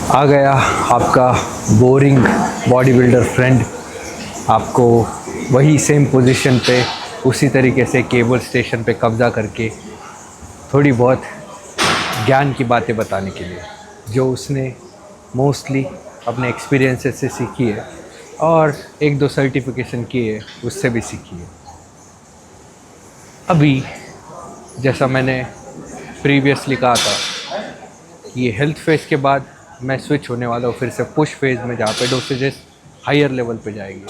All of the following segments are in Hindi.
आ गया आपका बोरिंग बॉडी बिल्डर फ्रेंड, आपको वही सेम पोजीशन पे उसी तरीके से केबल स्टेशन पे कब्ज़ा करके थोड़ी बहुत ज्ञान की बातें बताने के लिए, जो उसने मोस्टली अपने एक्सपीरियंसेस से सीखी है और एक दो सर्टिफिकेशन किए है उससे भी सीखी है। अभी जैसा मैंने प्रीवियसली कहा था कि ये हेल्थ फेज़ के बाद मैं स्विच होने वाला हूँ फिर से पुश फेज़ में, जहाँ पे डोसेजेस हायर लेवल पे जाएंगे।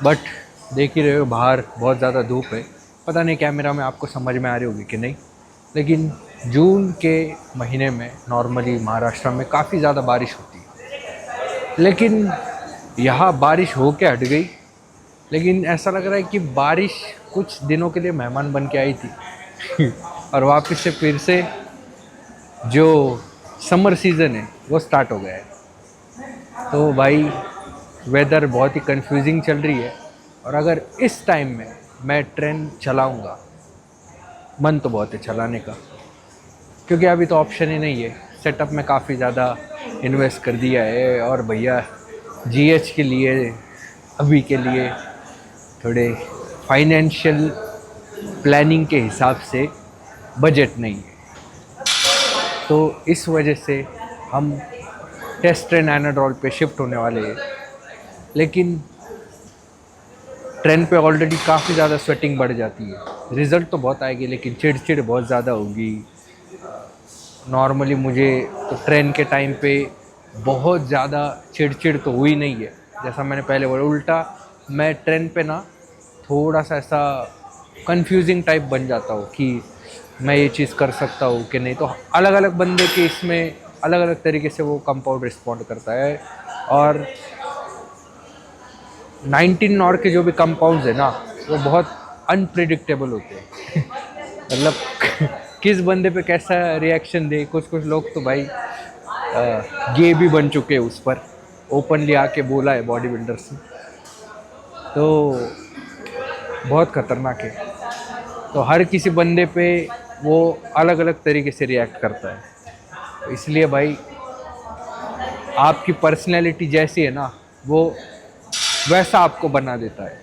बट देख ही रहे हो बाहर बहुत ज़्यादा धूप है, पता नहीं कैमरा में आपको समझ में आ रही होगी कि नहीं, लेकिन जून के महीने में नॉर्मली महाराष्ट्र में काफ़ी ज़्यादा बारिश होती है। लेकिन यहाँ बारिश हो के हट गई, लेकिन ऐसा लग रहा है कि बारिश कुछ दिनों के लिए मेहमान बन के आई थी और वापस से फिर से जो समर सीज़न है वो स्टार्ट हो गया है। तो भाई वेदर बहुत ही कंफ्यूजिंग चल रही है, और अगर इस टाइम में मैं ट्रेन चलाऊंगा, मन तो बहुत है चलाने का, क्योंकि अभी तो ऑप्शन ही नहीं है। सेटअप में काफ़ी ज़्यादा इन्वेस्ट कर दिया है और भैया जीएच के लिए अभी के लिए थोड़े फाइनेंशियल प्लानिंग के हिसाब से बजट नहीं है। तो इस वजह से हम टेस्ट ट्रेन एनाड्रॉल पे शिफ्ट होने वाले हैं। लेकिन ट्रेन पे ऑलरेडी काफ़ी ज़्यादा स्वेटिंग बढ़ जाती है, रिज़ल्ट तो बहुत आएगी लेकिन चिड़चिड़ बहुत ज़्यादा होगी। नॉर्मली मुझे तो ट्रेन के टाइम पे बहुत ज़्यादा चिड़चिड़ तो हुई नहीं है, जैसा मैंने पहले बोला। उल्टा मैं ट्रेन पे ना थोड़ा सा ऐसा कंफ्यूजिंग टाइप बन जाता हूँ कि मैं ये चीज़ कर सकता हूँ कि नहीं। तो अलग अलग बंदे के इसमें अलग अलग तरीके से वो कंपाउंड रिस्पॉन्ड करता है। और 19 नॉर के जो भी कंपाउंड्स है ना, वो बहुत अनप्रिडिक्टेबल होते हैं मतलब किस बंदे पे कैसा रिएक्शन दे। कुछ कुछ लोग तो भाई गे भी बन चुके हैं उस पर, ओपनली आके बोला है बॉडी बिल्डर्स ने। तो बहुत ख़तरनाक है। तो हर किसी बंदे पे वो अलग अलग तरीके से रिएक्ट करता है। तो इसलिए भाई आपकी पर्सनैलिटी जैसी है ना, वो वैसा आपको बना देता है।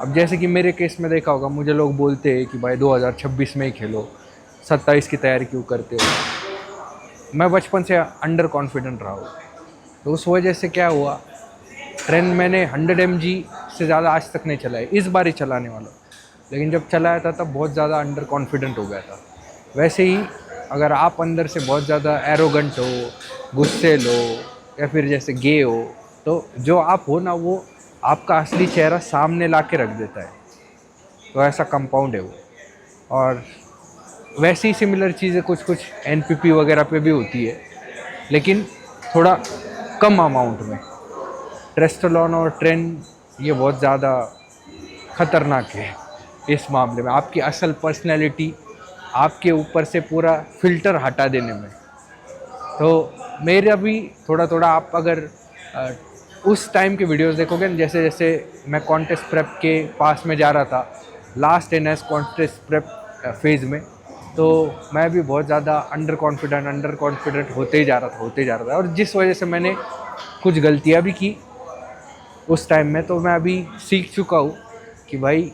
अब जैसे कि मेरे केस में देखा होगा, मुझे लोग बोलते हैं कि भाई 2026 में ही खेलो, 27 की तैयारी क्यों करते हो। मैं बचपन से अंडर कॉन्फिडेंट रहा हूँ, तो उस वजह से क्या हुआ, ट्रेन मैंने 100 mg से ज़्यादा आज तक नहीं चलाया, इस बार ही चलाने वाला। लेकिन जब चलाया था तब बहुत ज़्यादा अंडर कॉन्फिडेंट हो गया था। वैसे ही अगर आप अंदर से बहुत ज़्यादा एरोगेंट हो, गुस्सेल हो, या फिर जैसे गे हो, तो जो आप हो ना, वो आपका असली चेहरा सामने ला के रख देता है। तो ऐसा कंपाउंड है वो। और वैसी ही सिमिलर चीज़ें कुछ कुछ एनपीपी वगैरह पे भी होती है, लेकिन थोड़ा कम अमाउंट में। ट्रेस्टोलॉन और ट्रेन ये बहुत ज़्यादा ख़तरनाक है इस मामले में, आपकी असल पर्सनैलिटी आपके ऊपर से पूरा फ़िल्टर हटा देने में। तो मेरा भी थोड़ा थोड़ा, आप अगर उस टाइम के वीडियोस देखोगे, जैसे जैसे मैं कॉन्टेस्ट प्रेप के पास में जा रहा था, last NS contest prep phase में, तो मैं भी बहुत ज़्यादा अंडर कॉन्फिडेंट होते ही जा रहा था। और जिस वजह से मैंने कुछ गलतियाँ भी की उस टाइम में, तो मैं अभी सीख चुका हूँ कि भाई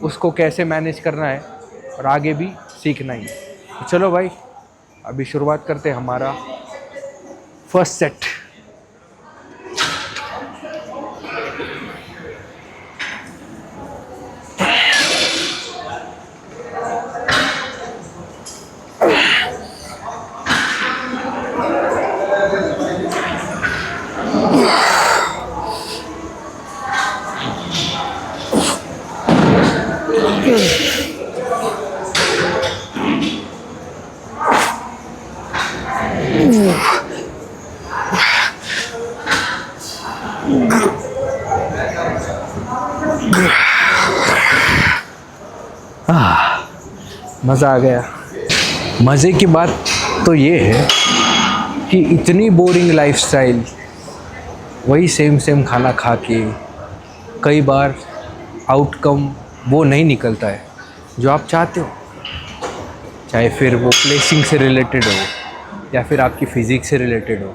उसको कैसे मैनेज करना है, और आगे भी सीखना ही है। तो चलो भाई, अभी शुरुआत करते हैं हमारा फर्स्ट सेट। मज़ा आ गया। मज़े की बात तो ये है कि इतनी बोरिंग लाइफस्टाइल, वही सेम खाना खा के, कई बार आउटकम वो नहीं निकलता है जो आप चाहते हो, चाहे फिर वो प्लेसिंग से रिलेटेड हो, या फिर आपकी फिज़िक्स से रिलेटेड हो।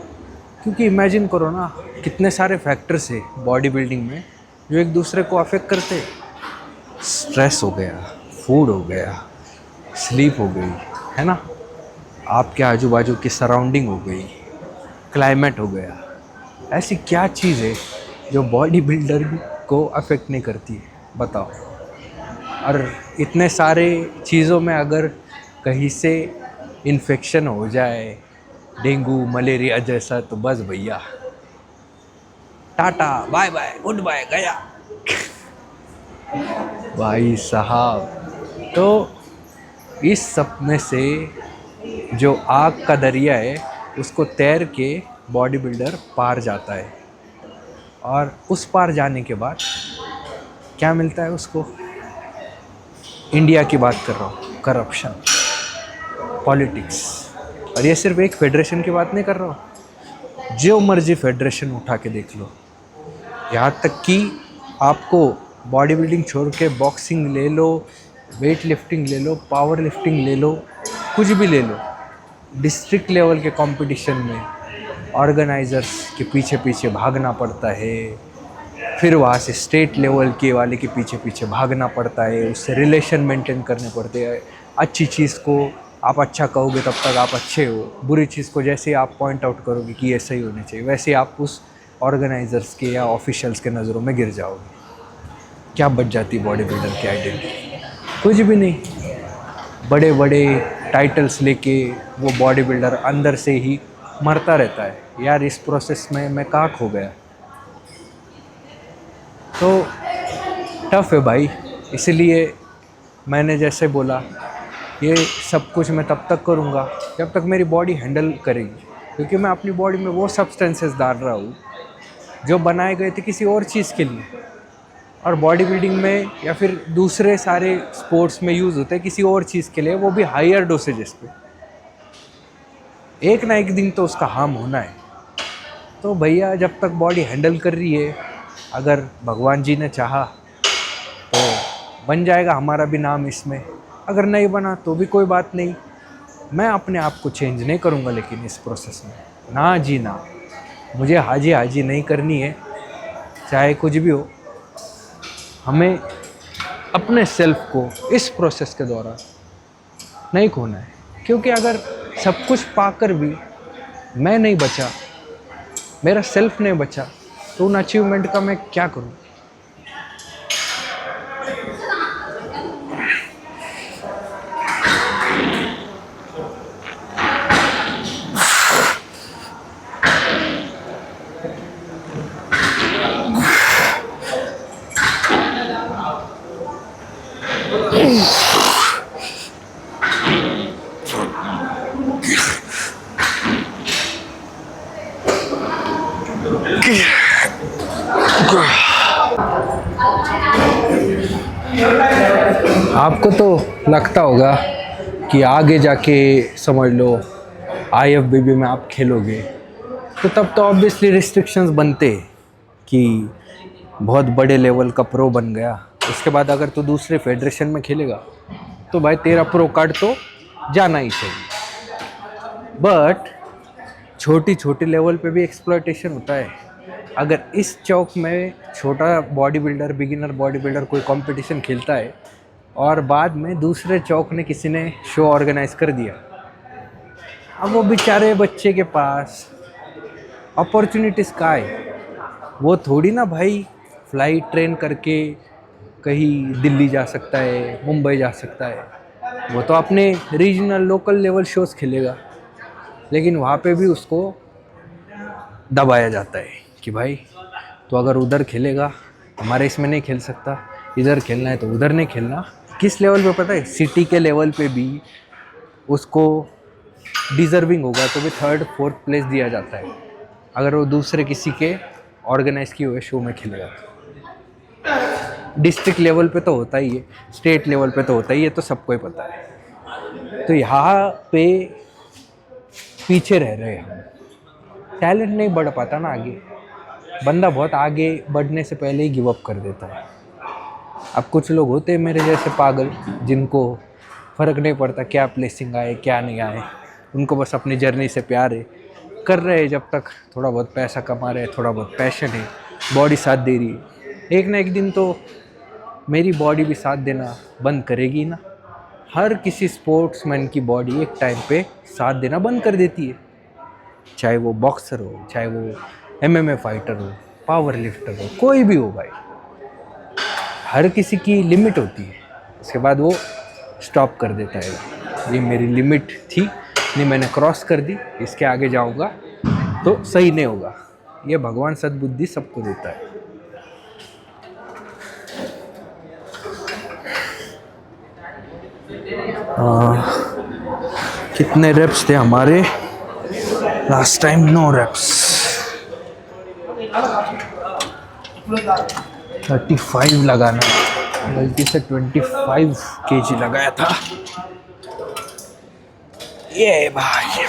क्योंकि इमेजिन करो ना, कितने सारे फैक्टर्स है बॉडी बिल्डिंग में जो एक दूसरे को अफेक्ट करते हैं। स्ट्रेस हो गया, फूड हो गया, स्लीप हो गई, है ना, आपके आजू बाजू की सराउंडिंग हो गई, क्लाइमेट हो गया। ऐसी क्या चीज़ है जो बॉडी बिल्डर को अफेक्ट नहीं करती है, बताओ। और इतने सारे चीज़ों में अगर कहीं से इन्फेक्शन हो जाए, डेंगू मलेरिया जैसा, तो बस भैया tata bye bye goodbye गया भाई साहब। तो इस सब में से जो आग का दरिया है उसको तैर के बॉडी बिल्डर पार जाता है, और उस पार जाने के बाद क्या मिलता है उसको। इंडिया की बात कर रहा हूँ, करप्शन, पॉलिटिक्स। और ये सिर्फ एक फेडरेशन की बात नहीं कर रहा हूँ, जो मर्जी फेडरेशन उठा के देख लो। यहाँ तक कि आपको बॉडी बिल्डिंग छोड़ के बॉक्सिंग ले लो, वेट लिफ्टिंग ले लो, पावर लिफ्टिंग ले लो, कुछ भी ले लो, डिस्ट्रिक्ट लेवल के कंपटीशन में ऑर्गेनाइजर्स के पीछे पीछे भागना पड़ता है, फिर वहाँ से स्टेट लेवल के वाले के पीछे पीछे भागना पड़ता है, उससे रिलेशन मेंटेन करने पड़ते हैं। अच्छी चीज़ को आप अच्छा कहोगे तब तक आप अच्छे हो, बुरी चीज़ को जैसे आप पॉइंट आउट करोगे कि ये सही होनी चाहिए, वैसे आप उस ऑर्गेनाइजर्स के या ऑफिशियल्स के नज़रों में गिर जाओगे। क्या बच जाती बॉडी बिल्डर की आइडेंटिटी? कुछ भी नहीं। बड़े बड़े टाइटल्स लेके वो बॉडी बिल्डर अंदर से ही मरता रहता है। यार इस प्रोसेस में मैं कहाँ खो गया। तो टफ है भाई। इसलिए मैंने जैसे बोला, ये सब कुछ मैं तब तक करूँगा जब तक मेरी बॉडी हैंडल करेगी, क्योंकि मैं अपनी बॉडी में वो सब्सटेंसेस डाल रहा हूँ जो बनाए गए थे किसी और चीज़ के लिए, और बॉडी बिल्डिंग में या फिर दूसरे सारे स्पोर्ट्स में यूज़ होते हैं किसी और चीज़ के लिए, वो भी हायर डोसेजेस पे। एक ना एक दिन तो उसका हार्म होना है। तो भैया जब तक बॉडी हैंडल कर रही है, अगर भगवान जी ने चाहा तो बन जाएगा हमारा भी नाम इसमें, अगर नहीं बना तो भी कोई बात नहीं। मैं अपने आप को चेंज नहीं करूँगा, लेकिन इस प्रोसेस में ना जी ना, मुझे हाजी हाजी नहीं करनी है, चाहे कुछ भी हो। हमें अपने सेल्फ को इस प्रोसेस के दौरान नहीं खोना है, क्योंकि अगर सब कुछ पाकर भी मैं नहीं बचा, मेरा सेल्फ नहीं बचा, तो उन अचीवमेंट का मैं क्या करूं। आपको तो लगता होगा कि आगे जाके समझ लो IFBB में आप खेलोगे, तो तब तो ऑब्वियसली रिस्ट्रिक्शंस बनते कि बहुत बड़े लेवल का प्रो बन गया, उसके बाद अगर तू दूसरे फेडरेशन में खेलेगा तो भाई तेरा प्रो कार्ड तो जाना ही चाहिए। बट छोटी छोटी लेवल पे भी एक्सप्लॉयटेशन होता है। अगर इस चौक में छोटा body builder, beginner body builder कोई कंपटीशन खेलता है और बाद में दूसरे चौक ने किसी ने शो ऑर्गेनाइज कर दिया, अब वो बेचारे बच्चे के पास अपॉर्चुनिटीज़ का है। वो थोड़ी ना भाई फ्लाइट ट्रेन करके कहीं दिल्ली जा सकता है, मुंबई जा सकता है। वो तो अपने रीजनल लोकल लेवल शोज़ खेलेगा, लेकिन वहाँ पे भी उसको दबाया जाता है कि भाई तो अगर उधर खेलेगा, हमारे इसमें नहीं खेल सकता, इधर खेलना है तो उधर नहीं खेलना। किस लेवल पे पता है? सिटी के लेवल पे भी उसको डिज़र्विंग होगा तो भी 3rd 4th प्लेस दिया जाता है अगर वो दूसरे किसी के ऑर्गेनाइज किए हुए शो में खेलेगा। डिस्ट्रिक्ट लेवल पे तो होता ही है, स्टेट लेवल पे तो होता ही है, तो सबको ही पता है। तो यहाँ पे पीछे रह रहे हम, टैलेंट नहीं बढ़ पाता ना आगे। बंदा बहुत आगे बढ़ने से पहले ही गिव अप कर देता है। अब कुछ लोग होते हैं मेरे जैसे पागल, जिनको फ़र्क नहीं पड़ता क्या प्लेसिंग आए क्या नहीं आए, उनको बस अपनी जर्नी से प्यार है, कर रहे हैं जब तक थोड़ा बहुत पैसा कमा रहे हैं, थोड़ा बहुत पैशन है, बॉडी साथ दे रही है। एक ना एक दिन तो मेरी बॉडी भी साथ देना बंद करेगी ना। हर किसी स्पोर्ट्समैन की बॉडी एक टाइम पे साथ देना बंद कर देती है, चाहे वो बॉक्सर हो, चाहे वो एमएमए फाइटर हो, पावर लिफ्टर हो, कोई भी हो भाई। हर किसी की लिमिट होती है, उसके बाद वो स्टॉप कर देता है। ये मेरी लिमिट थी, नहीं मैंने क्रॉस कर दी, इसके आगे जाऊंगा तो सही नहीं होगा। ये भगवान सद्बुद्धि सबको देता है। कितने रेप्स थे हमारे लास्ट टाइम? 9 रेप्स। 35 लगाना, गलती से 25 केजी लगाया था। ये भाई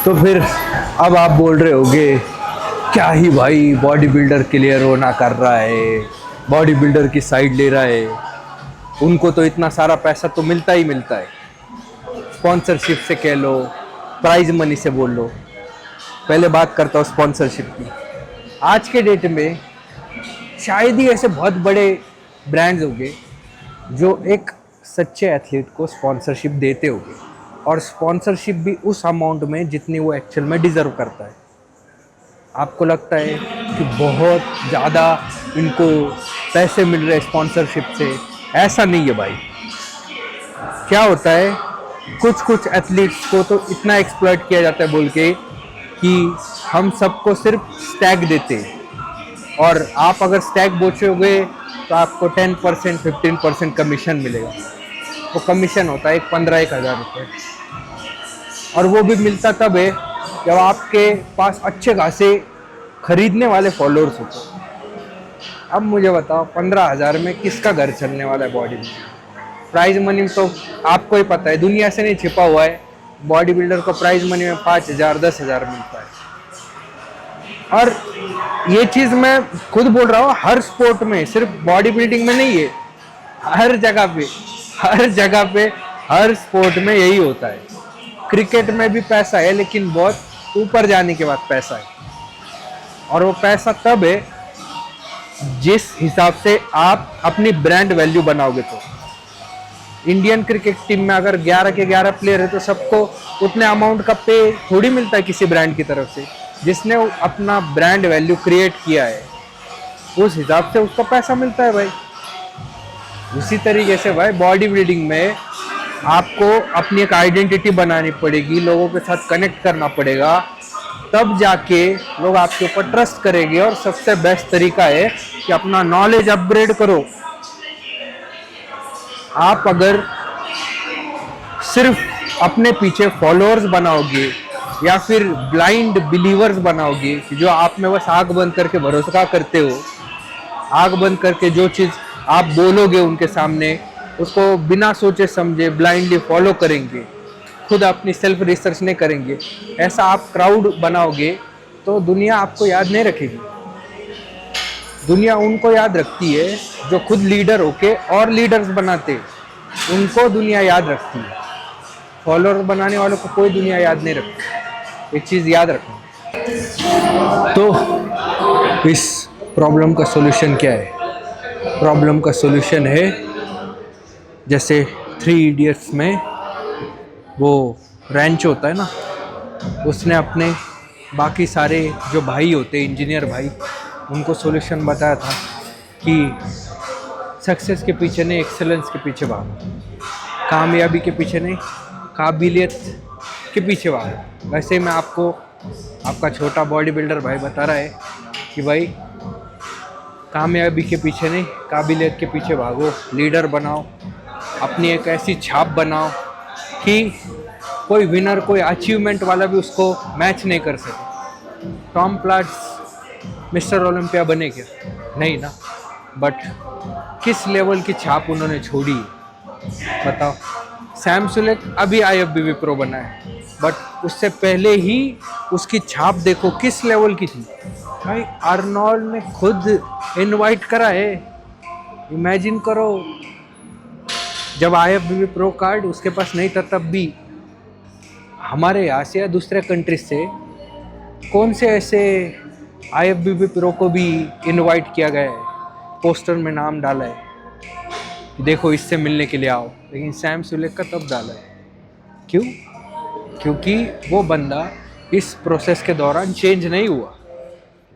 तो फिर अब आप बोल रहे होगे क्या ही भाई बॉडी बिल्डर क्लियर होना कर रहा है, बॉडी बिल्डर की साइड ले रहा है, उनको तो इतना सारा पैसा तो मिलता ही मिलता है, स्पॉन्सरशिप से कह लो, प्राइज मनी से बोल लो। पहले बात करता हूँ स्पॉन्सरशिप की। आज के डेट में शायद ही ऐसे बहुत बड़े ब्रांड्स होंगे जो एक सच्चे एथलीट को स्पॉन्सरशिप देते होंगे, और स्पॉन्सरशिप भी उस अमाउंट में जितनी वो एक्चुअल में डिज़र्व करता है। आपको लगता है कि बहुत ज़्यादा इनको पैसे मिल रहे हैं स्पॉन्सरशिप से, ऐसा नहीं है भाई। क्या होता है, कुछ कुछ एथलीट्स को तो इतना एक्सप्लॉइट किया जाता है बोल के कि हम सबको सिर्फ स्टैग देते हैं, और आप अगर स्टैग बेचोगे तो आपको 10% 15% कमीशन मिलेगा। वो कमीशन होता है 15-1 हज़ार रुपये, और वो भी मिलता तब है जब आपके पास अच्छे खासे खरीदने वाले फॉलोअर्स होते हैं। अब मुझे बताओ 15,000 में किसका घर चलने वाला है बॉडी बिल्डर? प्राइज मनी तो आपको ही पता है, दुनिया से नहीं छिपा हुआ है, बॉडी बिल्डर को प्राइज मनी में 5,000 10,000 मिलता है। और ये चीज़ मैं खुद बोल रहा हूँ, हर स्पोर्ट में, सिर्फ बॉडी बिल्डिंग में नहीं है, हर जगह पे हर स्पोर्ट में यही होता है। क्रिकेट में भी पैसा है, लेकिन बहुत ऊपर जाने के बाद पैसा है, और वो पैसा तब है जिस हिसाब से आप अपनी ब्रांड वैल्यू बनाओगे। तो इंडियन क्रिकेट टीम में अगर 11 के 11 प्लेयर है तो सबको उतने अमाउंट का पे थोड़ी मिलता है किसी ब्रांड की तरफ से। जिसने अपना ब्रांड वैल्यू क्रिएट किया है उस हिसाब से उसको पैसा मिलता है भाई। उसी तरीके से भाई बॉडी बिल्डिंग में आपको अपनी एक आइडेंटिटी बनानी पड़ेगी, लोगों के साथ कनेक्ट करना पड़ेगा, तब जाके लोग आपके ऊपर ट्रस्ट करेंगे। और सबसे बेस्ट तरीका है कि अपना नॉलेज अपग्रेड करो। आप अगर सिर्फ अपने पीछे फॉलोअर्स बनाओगे या फिर ब्लाइंड बिलीवर्स बनाओगे कि जो आप में बस आंख बंद करके भरोसा करते हो, आंख बंद करके जो चीज़ आप बोलोगे उनके सामने उसको बिना सोचे समझे ब्लाइंडली फॉलो करेंगे, खुद अपनी सेल्फ रिसर्च नहीं करेंगे, ऐसा आप क्राउड बनाओगे तो दुनिया आपको याद नहीं रखेगी। दुनिया उनको याद रखती है जो खुद लीडर होके और लीडर्स बनाते, उनको दुनिया याद रखती है। फॉलोअर बनाने वालों को कोई दुनिया याद नहीं रखती, एक चीज़ याद रखना। तो इस प्रॉब्लम का सॉल्यूशन क्या है? प्रॉब्लम का सॉल्यूशन है जैसे 3 इडियट्स में वो रैंच होता है ना, उसने अपने बाकी सारे जो भाई होते इंजीनियर भाई, उनको सॉल्यूशन बताया था कि सक्सेस के पीछे नहीं, एक्सेलेंस के पीछे भागो, कामयाबी के पीछे नहीं, काबिलियत के पीछे भागो। वैसे मैं आपको आपका छोटा बॉडी बिल्डर भाई बता रहा है कि भाई कामयाबी के पीछे नहीं, काबिलियत के पीछे भागो, लीडर बनाओ, अपनी एक ऐसी छाप बनाओ कि कोई विनर, कोई अचीवमेंट वाला भी उसको मैच नहीं कर सके। टॉम प्लाट्स मिस्टर ओलंपिया बने क्या? नहीं ना। बट किस लेवल की छाप उन्होंने छोड़ी है बताओ। सैम सुलेक अभी IFBB प्रो बना है, बट उससे पहले ही उसकी छाप देखो किस लेवल की थी भाई। आर्नोल्ड ने खुद इनवाइट करा है, इमेजिन करो। जब IFBB प्रो कार्ड उसके पास नहीं था, तब भी हमारे यहाँ से या दूसरे कंट्री से कौन से ऐसे IFBB प्रो को भी इनवाइट किया गया है, पोस्टर में नाम डाला है कि देखो इससे मिलने के लिए आओ, लेकिन सैम सुलेक का तब डाला है। क्यों? क्योंकि वो बंदा इस प्रोसेस के दौरान चेंज नहीं हुआ।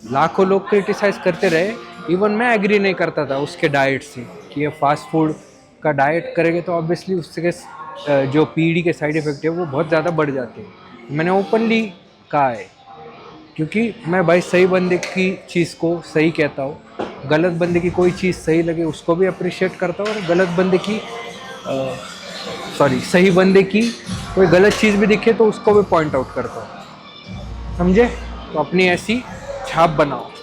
लाखों लोग क्रिटिसाइज करते रहे, इवन मैं एग्री नहीं करता था उसके डाइट से कि ये फास्ट फूड का डाइट करेंगे तो ऑब्वियसली उसके जो पीढ़ी के साइड इफ़ेक्ट है वो बहुत ज़्यादा बढ़ जाते हैं। मैंने ओपनली कहा है, क्योंकि मैं भाई सही बंदे की चीज़ को सही कहता हूँ, गलत बंदे की कोई चीज़ सही लगे उसको भी अप्रिशिएट करता हूँ, और गलत बंदे की सही बंदे की कोई गलत चीज़ भी दिखे तो उसको भी पॉइंट आउट करता हूँ, समझे? तो अपनी ऐसी छाप बनाओ।